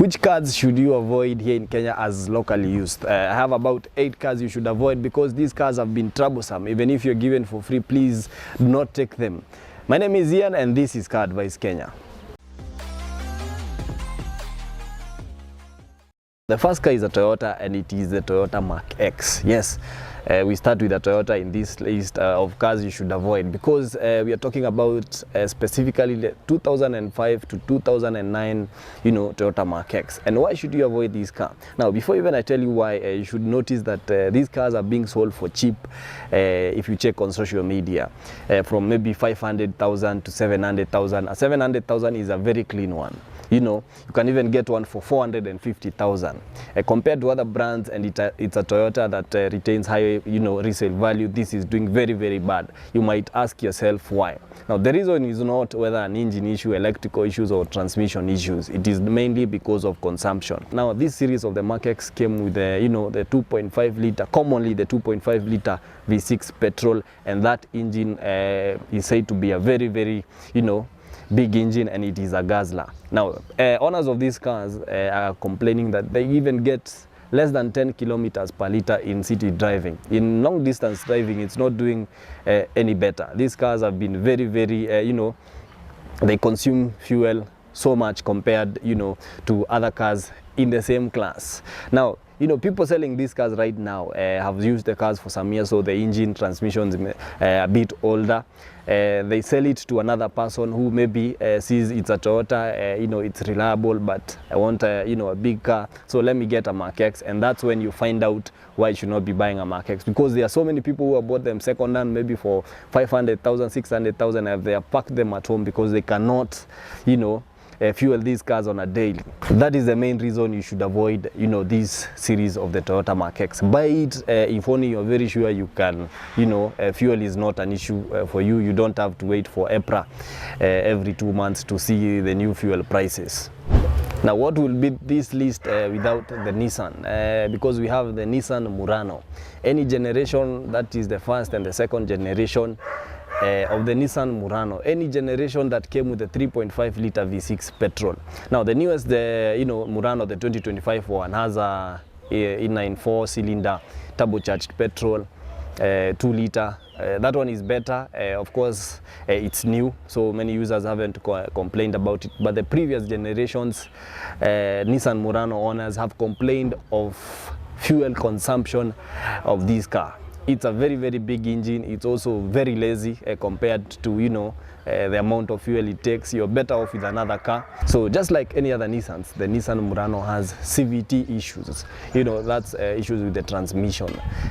Which cars should you avoid here in Kenya as locally used? I have about 8 cars you should avoid because these cars have been troublesome. Even if you're given for free, please do not take them. My name is Ian and this is Car Advice Kenya. The first car is a Toyota and it is the Toyota Mach X. Yes, we start with a Toyota in this list of cars you should avoid because we are talking about specifically the 2005 to 2009, Toyota Mach X. And why should you avoid this car? Now, before even I tell you why, you should notice that these cars are being sold for cheap if you check on social media, from maybe 500,000 to 700,000. 700,000 is a very clean one. You can even get one for 450,000. Compared to other brands, and it's a Toyota that retains high, resale value. This is doing very, very bad. You might ask yourself why. Now, the reason is not whether an engine issue, electrical issues, or transmission issues. It is mainly because of consumption. Now, this series of the Mach X came with the 2.5 liter, commonly the 2.5 liter V6 petrol, and that engine is said to be a very, very, big engine, and it is a guzzler. Now, owners of these cars are complaining that they even get less than 10 kilometers per liter in city driving. In long distance driving, it's not doing any better. These cars have been very, very, they consume fuel so much compared, to other cars in the same class. Now, people selling these cars right now have used the cars for some years, so the engine, transmissions a bit older. They sell it to another person who maybe sees it's a Toyota, it's reliable, but I want a big car, so let me get a Mach X. And that's when you find out why you should not be buying a Mach X, because there are so many people who have bought them second hand, maybe for 500,000, 600,000, and they have parked them at home because they cannot, fuel these cars on a daily. That is the main reason you should avoid, this series of the Toyota Mach X. Buy it if only you're very sure you can, fuel is not an issue for you. You don't have to wait for EPRA every 2 months to see the new fuel prices. Now, what will be this list without the Nissan? Because we have the Nissan Murano. Any generation, that is the first and the second generation, of the Nissan Murano, any generation that came with the 3.5 liter V6 petrol. Now, the newest, Murano, the 2025 one, has a inline 4-cylinder turbocharged petrol, 2 liter. That one is better. Of course, it's new, so many users haven't complained about it. But the previous generations, Nissan Murano owners have complained of fuel consumption of this car. It's a very, very big engine. It's also very lazy compared to, the amount of fuel it takes. You're better off with another car. So just like any other Nissans, the Nissan Murano has CVT issues. That's issues with the transmission.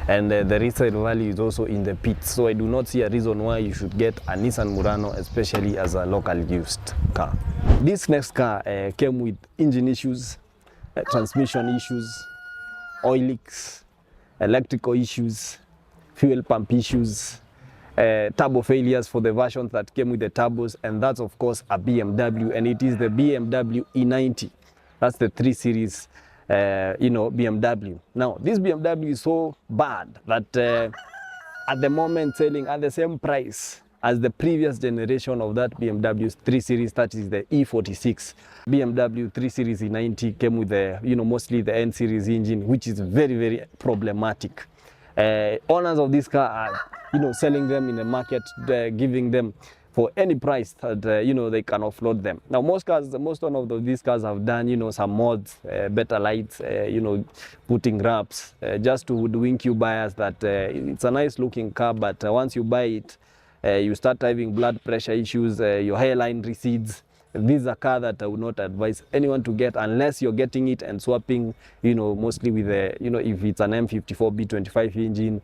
And the resale value is also in the pits. So I do not see a reason why you should get a Nissan Murano, especially as a local used car. This next car came with engine issues, transmission issues, oil leaks, electrical issues, fuel pump issues, turbo failures for the versions that came with the turbos, and that's of course a BMW, and it is the BMW E90. That's the 3 Series, BMW. Now, this BMW is so bad that at the moment selling at the same price as the previous generation of that BMW 3 Series, that is the E46. BMW 3 Series E90 came with the, mostly the N Series engine, which is very, very problematic. Owners of this car are, selling them in the market, giving them for any price that, they can offload them. Now, most owners of these cars have done, some mods, better lights, putting wraps, just to hoodwink you buyers that it's a nice looking car, but once you buy it, you start having blood pressure issues, your hairline recedes. This is a car that I would not advise anyone to get unless you're getting it and swapping, mostly with a, if it's an M54 B25 engine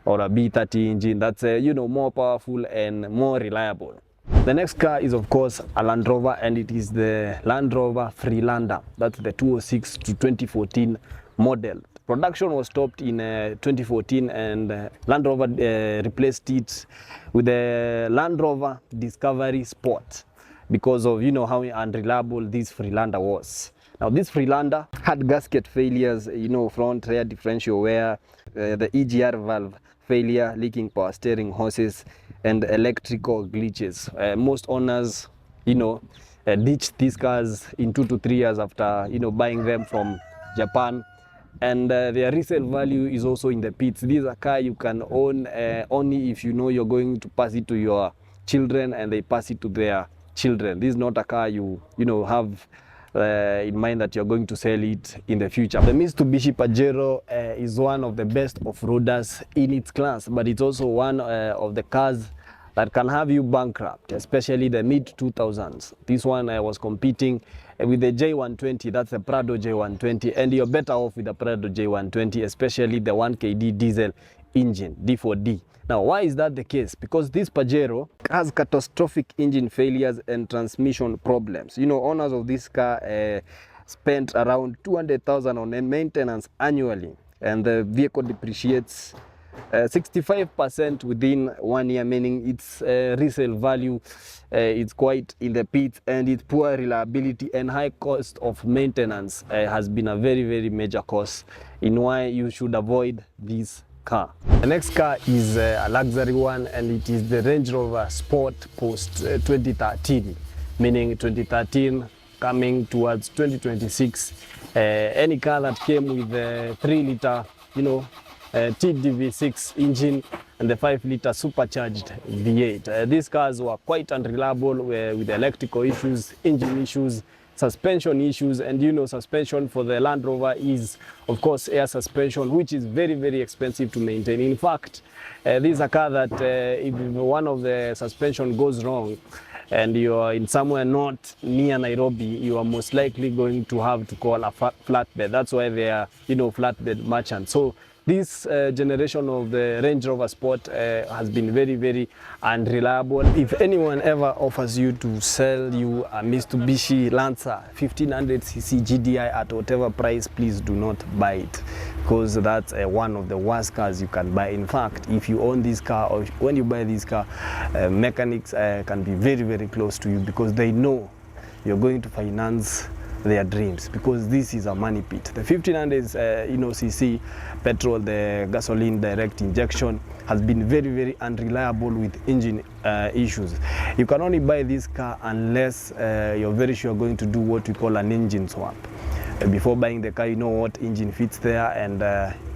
or a B30 engine, that's, more powerful and more reliable. The next car is, of course, a Land Rover, and it is the Land Rover Freelander. That's the 2006 to 2014 model. Production was stopped in 2014, and Land Rover replaced it with the Land Rover Discovery Sport, because of how unreliable this Freelander was. Now, this Freelander had gasket failures, front rear differential wear, the EGR valve failure, leaking power steering hoses, and electrical glitches. Most owners, ditch these cars in 2 to 3 years after buying them from Japan. And their resale value is also in the pits. This is a car you can own only if you know you're going to pass it to your children and they pass it to their children. This is not a car you have in mind that you're going to sell it in the future. The Mitsubishi Pajero is one of the best off-roaders in its class, but it's also one of the cars that can have you bankrupt, especially the mid-2000s. This one was competing with the J120, that's the Prado J120, and you're better off with the Prado J120, especially the 1KD diesel engine, D4D. Now, why is that the case? Because this Pajero has catastrophic engine failures and transmission problems. Owners of this car spent around 200,000 on maintenance annually, and the vehicle depreciates 65% within 1 year, meaning its resale value it's quite in the pits, and its poor reliability and high cost of maintenance has been a very, very major cause in why you should avoid this car. The next car is a luxury one, and it is the Range Rover Sport post 2013, meaning 2013 coming towards 2026. Any car that came with a 3-liter TDV6 engine and the 5-liter supercharged V8. These cars were quite unreliable with electrical issues, engine issues, suspension issues, and suspension for the Land Rover is of course air suspension, which is very, very expensive to maintain. In fact, this is a car that if one of the suspension goes wrong and you are in somewhere not near Nairobi, you are most likely going to have to call a flatbed. That's why they are flatbed merchants. So this generation of the Range Rover Sport has been very, very unreliable. If anyone ever offers you to sell you a Mitsubishi Lancer 1500cc GDI at whatever price, please do not buy it, because that's one of the worst cars you can buy. In fact, if you own this car or when you buy this car, mechanics can be very, very close to you, because they know you're going to finance their dreams, because this is a money pit. The 1500 cc petrol, the gasoline direct injection, has been very, very unreliable with engine issues. You can only buy this car unless you're very sure you're going to do what we call an engine swap. Before buying the car, you know what engine fits there and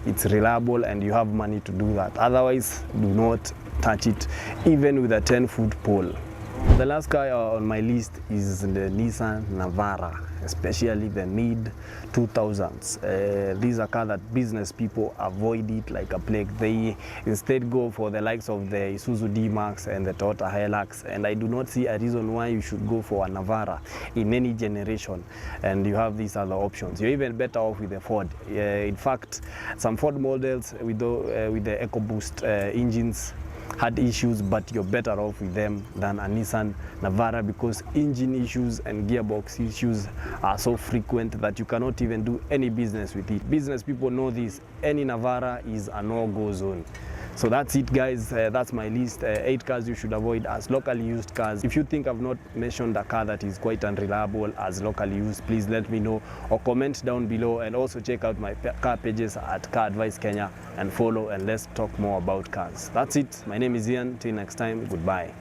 it's reliable, and you have money to do that. Otherwise, do not touch it, even with a 10-foot pole. The last car on my list is the Nissan Navara, especially the mid-2000s. This is a car that business people avoid it like a plague. They instead go for the likes of the Isuzu D-Max and the Toyota Hilux, and I do not see a reason why you should go for a Navara in any generation and you have these other options. You're even better off with the Ford. In fact, some Ford models with the EcoBoost engines had issues, but you're better off with them than a Nissan Navara, because engine issues and gearbox issues are so frequent that you cannot even do any business with it. Business people know this. Any Navara is a no-go zone. So that's it, guys. That's my list. 8 cars you should avoid as locally used cars. If you think I've not mentioned a car that is quite unreliable as locally used, please let me know or comment down below, and also check out my car pages at Car Advice Kenya and follow, and let's talk more about cars. That's it. My name is Ian. Till next time, goodbye.